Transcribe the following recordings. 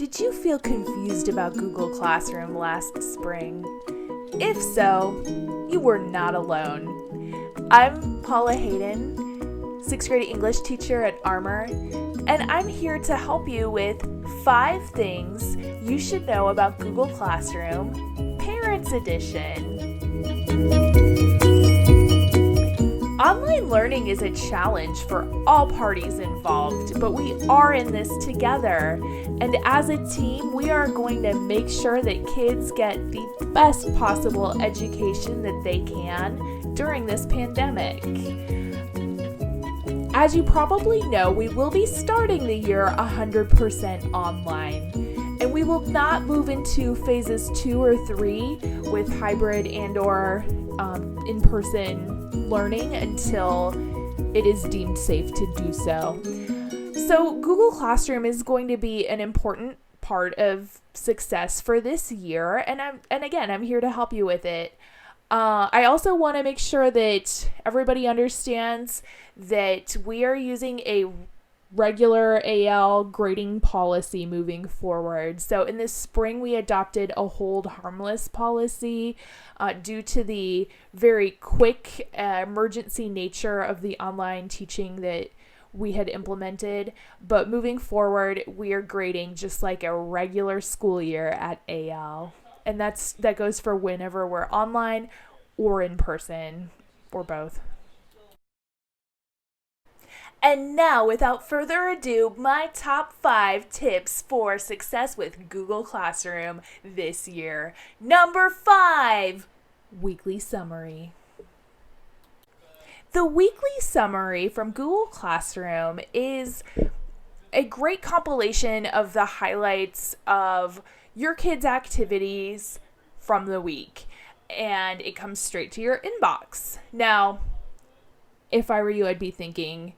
Did you feel confused about Google Classroom last spring? If so, you were not alone. I'm Paula Hayden, 6th grade English teacher at Armour, and I'm here to help you with 5 things you should know about Google Classroom, Parents Edition. Online learning is a challenge for all parties involved, but we are in this together. And as a team, we are going to make sure that kids get the best possible education that they can during this pandemic. As you probably know, we will be starting the year 100% online. And we will not move into phases 2 or 3 with hybrid and or in-person learning until it is deemed safe to do so. So Google Classroom is going to be an important part of success for this year, and I'm here to help you with it. I also want to make sure that everybody understands that we are using a regular AL grading policy moving forward. So in the spring, we adopted a hold harmless policy due to the very quick emergency nature of the online teaching that we had implemented. But moving forward, we are grading just like a regular school year at AL. And that goes for whenever we're online or in person or both. And now, without further ado, my top 5 tips for success with Google Classroom this year. Number 5, weekly summary. The weekly summary from Google Classroom is a great compilation of the highlights of your kids' activities from the week, and it comes straight to your inbox. Now, if I were you, I'd be thinking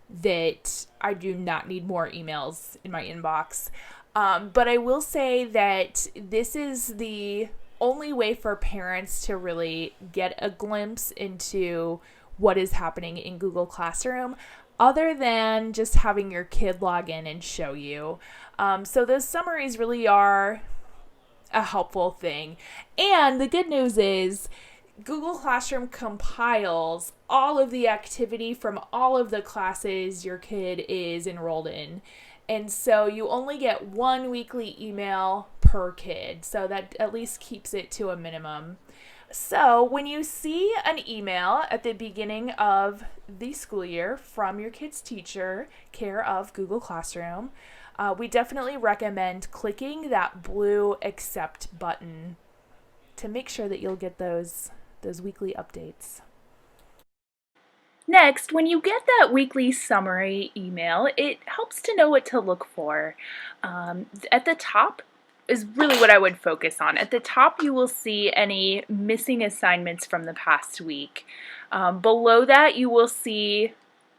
that I do not need more emails in my inbox. But I will say that this is the only way for parents to really get a glimpse into what is happening in Google Classroom, other than just having your kid log in and show you. So those summaries really are a helpful thing. And the good news is Google Classroom compiles all of the activity from all of the classes your kid is enrolled in. And so you only get 1 weekly email per kid. So that at least keeps it to a minimum. So when you see an email at the beginning of the school year from your kid's teacher, care of Google Classroom, we definitely recommend clicking that blue accept button to make sure that you'll get those weekly updates. Next, when you get that weekly summary email, it helps to know what to look for. At the top is really what I would focus on. At the top, you will see any missing assignments from the past week. Below that, you will see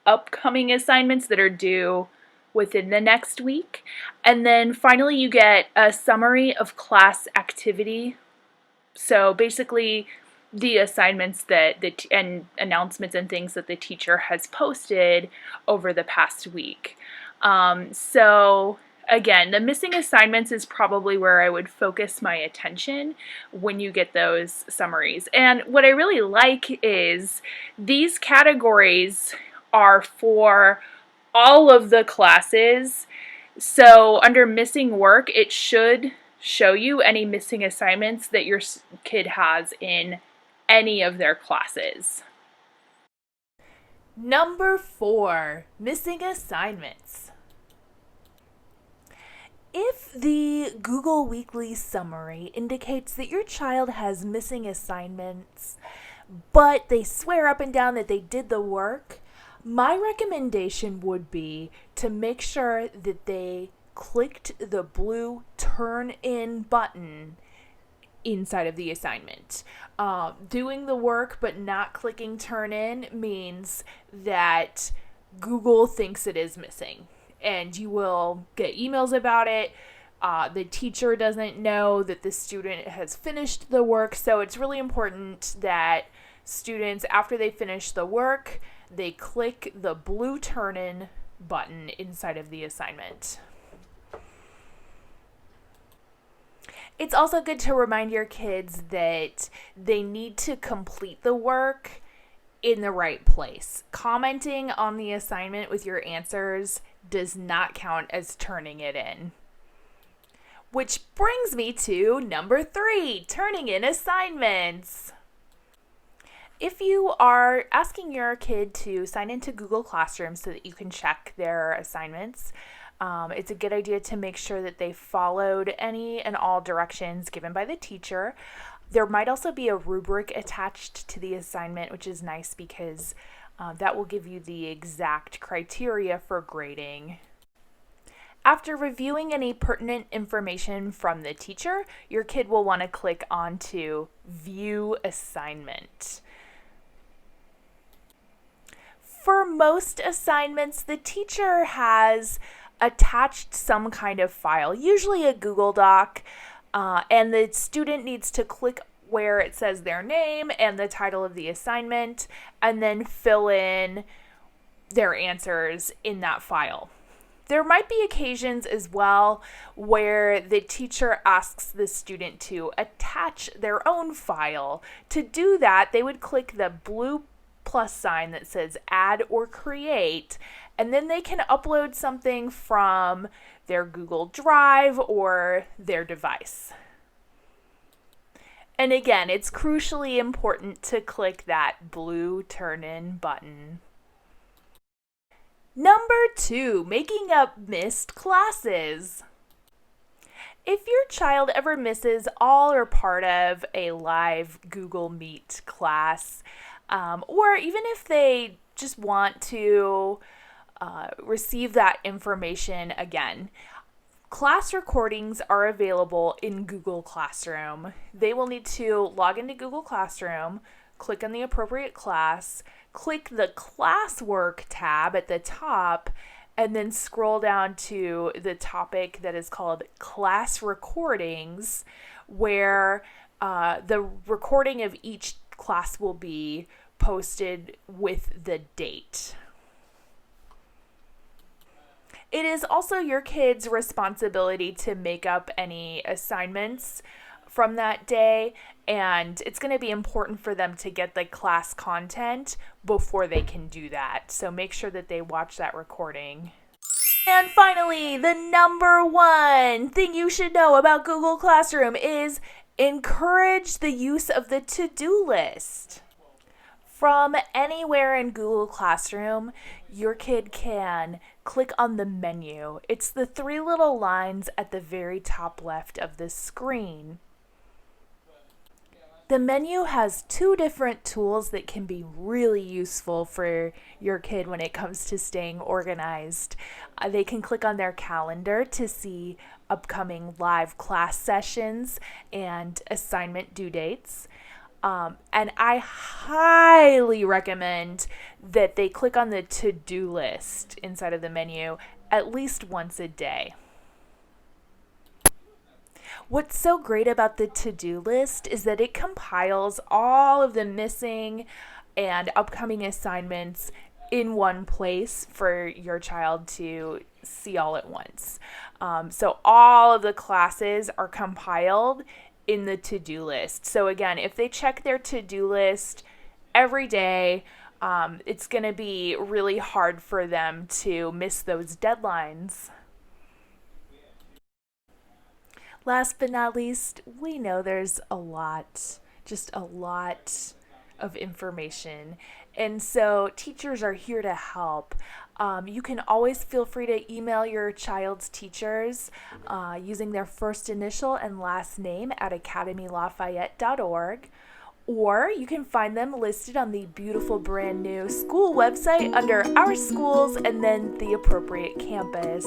upcoming assignments that are due within the next week. And then finally, you get a summary of class activity. So basically, the assignments and announcements and things that the teacher has posted over the past week. So again, the missing assignments is probably where I would focus my attention when you get those summaries. And what I really like is these categories are for all of the classes. So under missing work, it should show you any missing assignments that your kid has in any of their classes. Number 4, missing assignments. If the Google Weekly Summary indicates that your child has missing assignments, but they swear up and down that they did the work, my recommendation would be to make sure that they clicked the blue turn in button inside of the assignment. Doing the work but not clicking turn in means that Google thinks it is missing, and you will get emails about it. The teacher doesn't know that the student has finished the work, so it's really important that students, after they finish the work, they click the blue turn in button inside of the assignment. It's also good to remind your kids that they need to complete the work in the right place. Commenting on the assignment with your answers does not count as turning it in. Which brings me to number 3, turning in assignments. If you are asking your kid to sign into Google Classroom so that you can check their assignments, it's a good idea to make sure that they followed any and all directions given by the teacher. There might also be a rubric attached to the assignment, which is nice because that will give you the exact criteria for grading. After reviewing any pertinent information from the teacher, your kid will want to click onto View Assignment. For most assignments, the teacher has attached some kind of file, usually a Google Doc, and the student needs to click where it says their name and the title of the assignment, and then fill in their answers in that file. There might be occasions as well where the teacher asks the student to attach their own file. To do that, they would click the blue plus sign that says Add or Create, and then they can upload something from their Google Drive or their device. And again, it's crucially important to click that blue turn-in button. Number 2, making up missed classes. If your child ever misses all or part of a live Google Meet class, or even if they just want to receive that information again, class recordings are available in Google Classroom. They will need to log into Google Classroom, click on the appropriate class, click the classwork tab at the top, and then scroll down to the topic that is called class recordings, where the recording of each class will be posted with the date. It is also your kid's responsibility to make up any assignments from that day, and it's going to be important for them to get the class content before they can do that. So make sure that they watch that recording. And finally, the number 1 thing you should know about Google Classroom is encourage the use of the to-do list. From anywhere in Google Classroom, your kid can click on the menu. It's the 3 little lines at the very top left of the screen. The menu has 2 different tools that can be really useful for your kid when it comes to staying organized. They can click on their calendar to see upcoming live class sessions and assignment due dates. And I highly recommend that they click on the to-do list inside of the menu at least once a day. What's so great about the to-do list is that it compiles all of the missing and upcoming assignments in one place for your child to see all at once. So all of the classes are compiled in the to-do list. So again, if they check their to-do list every day, it's going to be really hard for them to miss those deadlines. Last but not least, we know there's just a lot of information. And so teachers are here to help. You can always feel free to email your child's teachers using their first initial and last name at academylafayette.org. Or you can find them listed on the beautiful brand new school website under Our Schools and then the appropriate campus.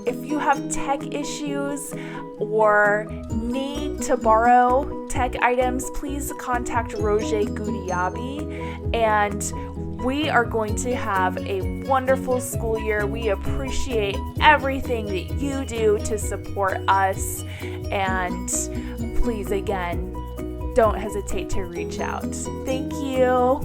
If you have tech issues or need to borrow tech items, please contact Roger Goudiaby, and we are going to have a wonderful school year. We appreciate everything that you do to support us, and please, again, don't hesitate to reach out. Thank you.